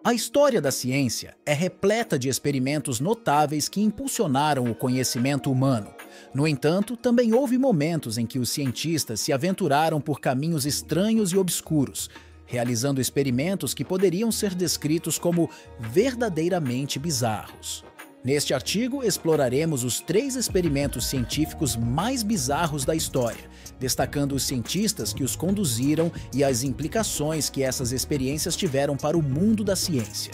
A história da ciência é repleta de experimentos notáveis que impulsionaram o conhecimento humano. No entanto, também houve momentos em que os cientistas se aventuraram por caminhos estranhos e obscuros, realizando experimentos que poderiam ser descritos como verdadeiramente bizarros. Neste artigo, exploraremos os 3 experimentos científicos mais bizarros da história, destacando os cientistas que os conduziram e as implicações que essas experiências tiveram para o mundo da ciência.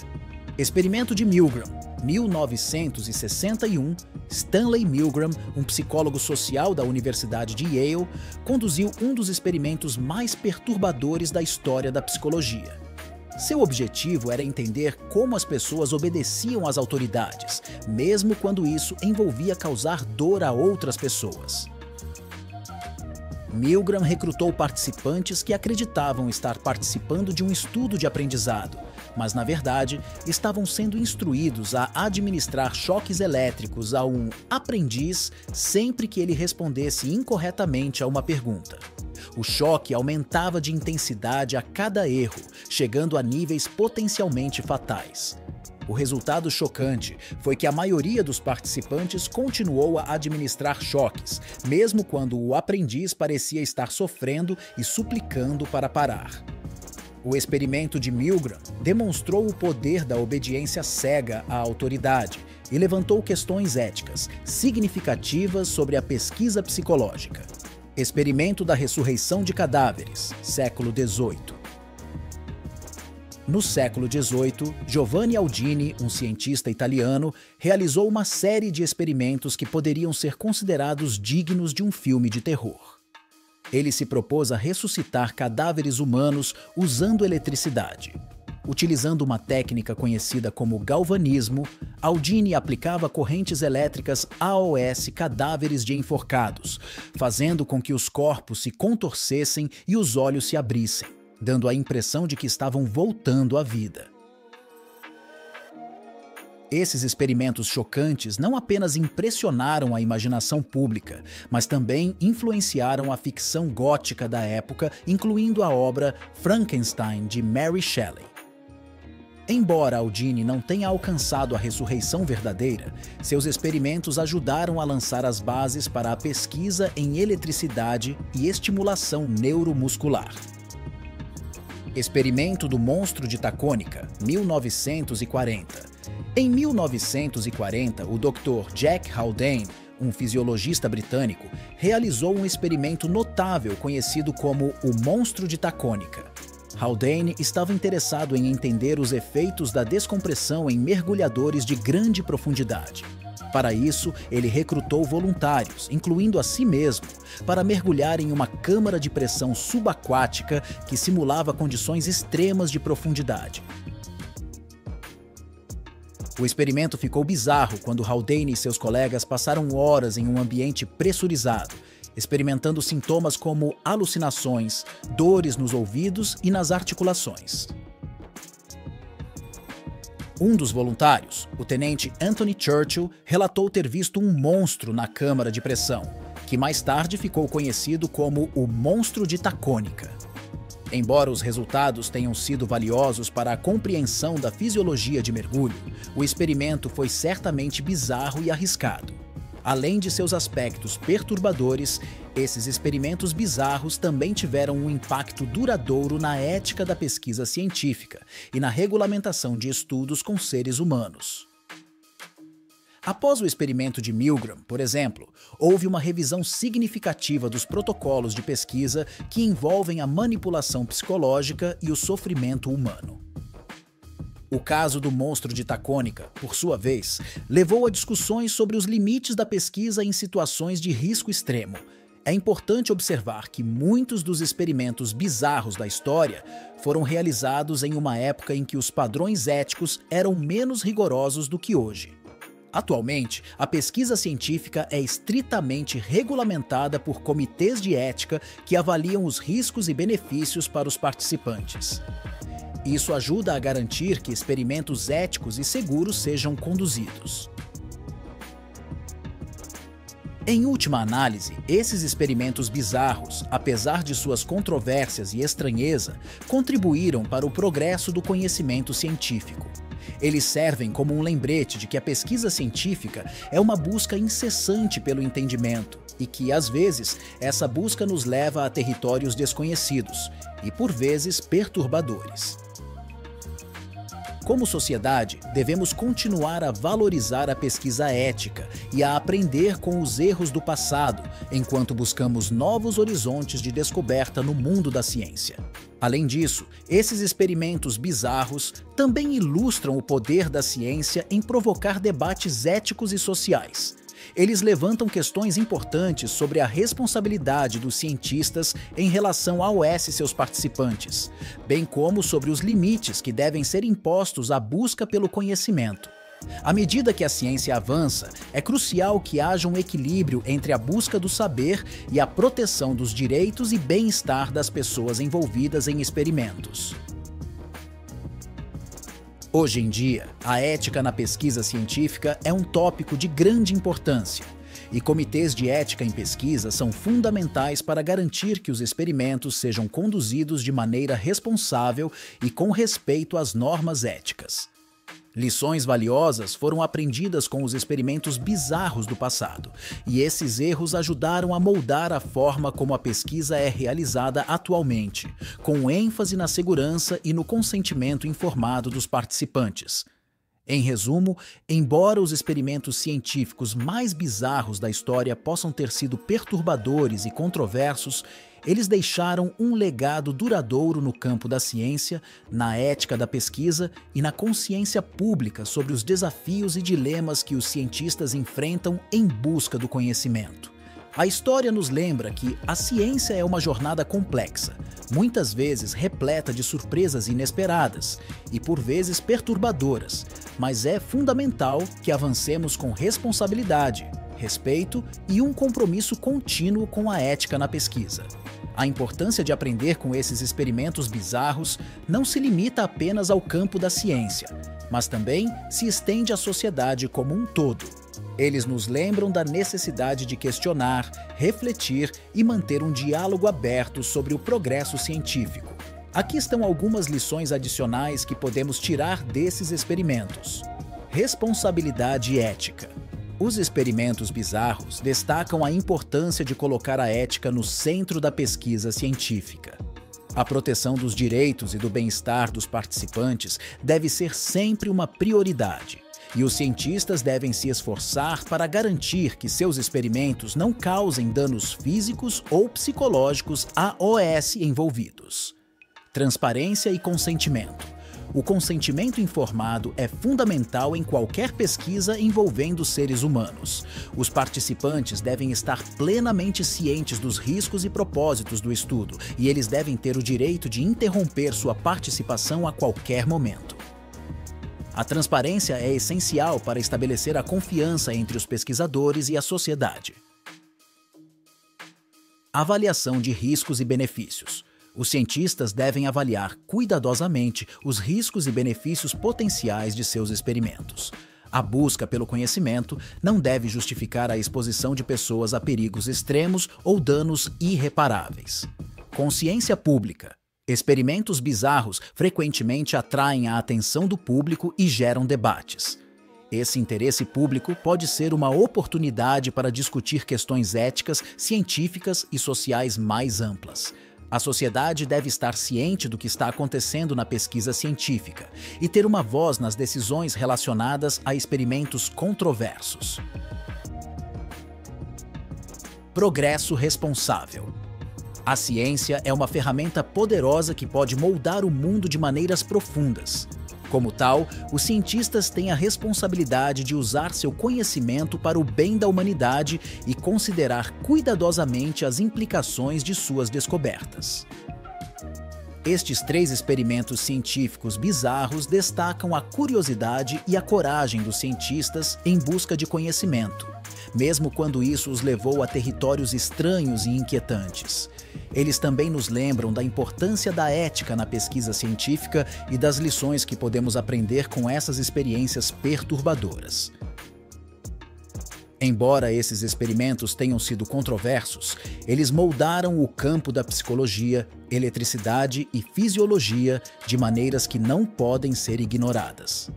Experimento de Milgram, 1961, Stanley Milgram, um psicólogo social da Universidade de Yale, conduziu um dos experimentos mais perturbadores da história da psicologia. Seu objetivo era entender como as pessoas obedeciam às autoridades, mesmo quando isso envolvia causar dor a outras pessoas. Milgram recrutou participantes que acreditavam estar participando de um estudo de aprendizado, mas na verdade estavam sendo instruídos a administrar choques elétricos a um aprendiz sempre que ele respondesse incorretamente a uma pergunta. O choque aumentava de intensidade a cada erro, chegando a níveis potencialmente fatais. O resultado chocante foi que a maioria dos participantes continuou a administrar choques, mesmo quando o aprendiz parecia estar sofrendo e suplicando para parar. O experimento de Milgram demonstrou o poder da obediência cega à autoridade e levantou questões éticas significativas sobre a pesquisa psicológica. Experimento da ressurreição de cadáveres, século XVIII. No século XVIII, Giovanni Aldini, um cientista italiano, realizou uma série de experimentos que poderiam ser considerados dignos de um filme de terror. Ele se propôs a ressuscitar cadáveres humanos usando eletricidade. Utilizando uma técnica conhecida como galvanismo, Aldini aplicava correntes elétricas AOS cadáveres de enforcados, fazendo com que os corpos se contorcessem e os olhos se abrissem, dando a impressão de que estavam voltando à vida. Esses experimentos chocantes não apenas impressionaram a imaginação pública, mas também influenciaram a ficção gótica da época, incluindo a obra Frankenstein, de Mary Shelley. Embora Aldini não tenha alcançado a ressurreição verdadeira, seus experimentos ajudaram a lançar as bases para a pesquisa em eletricidade e estimulação neuromuscular. Experimento do monstro de Tacônica, 1940. Em 1940, o Dr. Jack Haldane, um fisiologista britânico, realizou um experimento notável conhecido como o monstro de Tacônica. Haldane estava interessado em entender os efeitos da descompressão em mergulhadores de grande profundidade. Para isso, ele recrutou voluntários, incluindo a si mesmo, para mergulhar em uma câmara de pressão subaquática que simulava condições extremas de profundidade. O experimento ficou bizarro quando Haldane e seus colegas passaram horas em um ambiente pressurizado, experimentando sintomas como alucinações, dores nos ouvidos e nas articulações. Um dos voluntários, o tenente Anthony Churchill, relatou ter visto um monstro na câmara de pressão, que mais tarde ficou conhecido como o monstro de Tacônica. Embora os resultados tenham sido valiosos para a compreensão da fisiologia de mergulho, o experimento foi certamente bizarro e arriscado. Além de seus aspectos perturbadores, esses experimentos bizarros também tiveram um impacto duradouro na ética da pesquisa científica e na regulamentação de estudos com seres humanos. Após o experimento de Milgram, por exemplo, houve uma revisão significativa dos protocolos de pesquisa que envolvem a manipulação psicológica e o sofrimento humano. O caso do monstro de Tacônica, por sua vez, levou a discussões sobre os limites da pesquisa em situações de risco extremo. É importante observar que muitos dos experimentos bizarros da história foram realizados em uma época em que os padrões éticos eram menos rigorosos do que hoje. Atualmente, a pesquisa científica é estritamente regulamentada por comitês de ética que avaliam os riscos e benefícios para os participantes. Isso ajuda a garantir que experimentos éticos e seguros sejam conduzidos. Em última análise, esses experimentos bizarros, apesar de suas controvérsias e estranheza, contribuíram para o progresso do conhecimento científico. Eles servem como um lembrete de que a pesquisa científica é uma busca incessante pelo entendimento e que, às vezes, essa busca nos leva a territórios desconhecidos e, por vezes, perturbadores. Como sociedade, devemos continuar a valorizar a pesquisa ética e a aprender com os erros do passado, enquanto buscamos novos horizontes de descoberta no mundo da ciência. Além disso, esses experimentos bizarros também ilustram o poder da ciência em provocar debates éticos e sociais. Eles levantam questões importantes sobre a responsabilidade dos cientistas em relação ao e seus participantes, bem como sobre os limites que devem ser impostos à busca pelo conhecimento. À medida que a ciência avança, é crucial que haja um equilíbrio entre a busca do saber e a proteção dos direitos e bem-estar das pessoas envolvidas em experimentos. Hoje em dia, a ética na pesquisa científica é um tópico de grande importância, e comitês de ética em pesquisa são fundamentais para garantir que os experimentos sejam conduzidos de maneira responsável e com respeito às normas éticas. Lições valiosas foram aprendidas com os experimentos bizarros do passado, e esses erros ajudaram a moldar a forma como a pesquisa é realizada atualmente, com ênfase na segurança e no consentimento informado dos participantes. Em resumo, embora os experimentos científicos mais bizarros da história possam ter sido perturbadores e controversos, eles deixaram um legado duradouro no campo da ciência, na ética da pesquisa e na consciência pública sobre os desafios e dilemas que os cientistas enfrentam em busca do conhecimento. A história nos lembra que a ciência é uma jornada complexa, muitas vezes repleta de surpresas inesperadas e por vezes perturbadoras, mas é fundamental que avancemos com responsabilidade, respeito e um compromisso contínuo com a ética na pesquisa. A importância de aprender com esses experimentos bizarros não se limita apenas ao campo da ciência, mas também se estende à sociedade como um todo. Eles nos lembram da necessidade de questionar, refletir e manter um diálogo aberto sobre o progresso científico. Aqui estão algumas lições adicionais que podemos tirar desses experimentos. Responsabilidade ética. Os experimentos bizarros destacam a importância de colocar a ética no centro da pesquisa científica. A proteção dos direitos e do bem-estar dos participantes deve ser sempre uma prioridade, e os cientistas devem se esforçar para garantir que seus experimentos não causem danos físicos ou psicológicos aos envolvidos. Transparência e consentimento. O consentimento informado é fundamental em qualquer pesquisa envolvendo seres humanos. Os participantes devem estar plenamente cientes dos riscos e propósitos do estudo, e eles devem ter o direito de interromper sua participação a qualquer momento. A transparência é essencial para estabelecer a confiança entre os pesquisadores e a sociedade. Avaliação de riscos e benefícios. Os cientistas devem avaliar cuidadosamente os riscos e benefícios potenciais de seus experimentos. A busca pelo conhecimento não deve justificar a exposição de pessoas a perigos extremos ou danos irreparáveis. Consciência pública. Experimentos bizarros frequentemente atraem a atenção do público e geram debates. Esse interesse público pode ser uma oportunidade para discutir questões éticas, científicas e sociais mais amplas. A sociedade deve estar ciente do que está acontecendo na pesquisa científica e ter uma voz nas decisões relacionadas a experimentos controversos. Progresso responsável. A ciência é uma ferramenta poderosa que pode moldar o mundo de maneiras profundas. Como tal, os cientistas têm a responsabilidade de usar seu conhecimento para o bem da humanidade e considerar cuidadosamente as implicações de suas descobertas. Estes 3 experimentos científicos bizarros destacam a curiosidade e a coragem dos cientistas em busca de conhecimento, mesmo quando isso os levou a territórios estranhos e inquietantes. Eles também nos lembram da importância da ética na pesquisa científica e das lições que podemos aprender com essas experiências perturbadoras. Embora esses experimentos tenham sido controversos, eles moldaram o campo da psicologia, eletricidade e fisiologia de maneiras que não podem ser ignoradas.